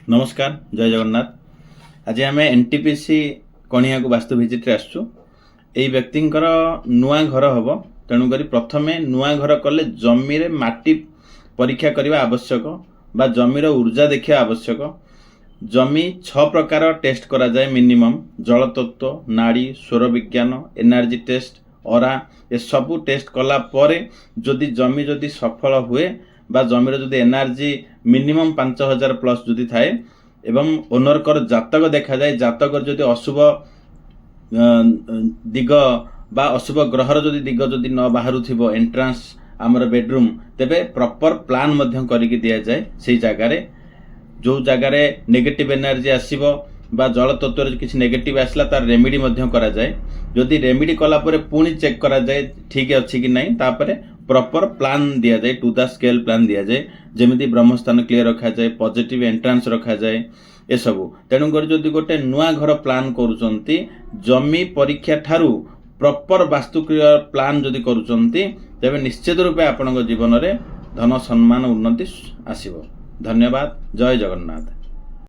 नमस्कार जय जगन्नाथ। आज आम एनटीपीसी कणिया को वास्तु विजिट रे आसु। एई व्यक्तिंकर नुआ घर हम, तेणुक प्रथमे नुआ घर कले जमी रे माटी परीक्षा करने आवश्यक बा जमीर ऊर्जा देखा आवश्यक। जमी 6 प्रकार टेस्ट करा जाए मिनिमम जल तत्व, नाड़ी, स्वर विज्ञान, एनर्जी टेस्ट, ऑरा ए सबू टेस्ट कला परे जदि जमी जदि सफल हुए बा जमीर जदि एनर्जी मिनिमम 5000 प्लस जदि थाए एवं ओनर कर जातक देखा जाए, जातक जदि अशुभ दिग बा अशुभ ग्रहर जदि दिग जदि न बाहरु थिबो एंट्रांस आमर बेडरूम, तेबे प्रॉपर प्लान मध्यम करिक दिया जाए। से जगार जो जगार नेगेटिव एनर्जी आसीबो बा जल तत्व रे किछि नेगेटिव आसला तार रेमेडी मध्यम करा जाए। जदि रेमेडी कला परे पुणी चेक करा जाए ठीक अच्छी कि नहीं, तापरे प्रॉपर प्लान दिया जाए, टू द स्केल प्लान दिया जाए, जेमिति ब्रह्मस्थान क्लियर रखा जाए, पॉजिटिव एंट्रांस रखा जाए ए सबु। तेणुकर जदि गोटे नुआ घर प्लान करूचंती जमी परीक्षा ठारू प्रॉपर वास्तुक्रिय प्लान जदि करूचंती तेबे निश्चित रूपे आपनक जीवन रे धन सम्मान उन्नति आसीबो। धन्यवाद। जय जगन्नाथ।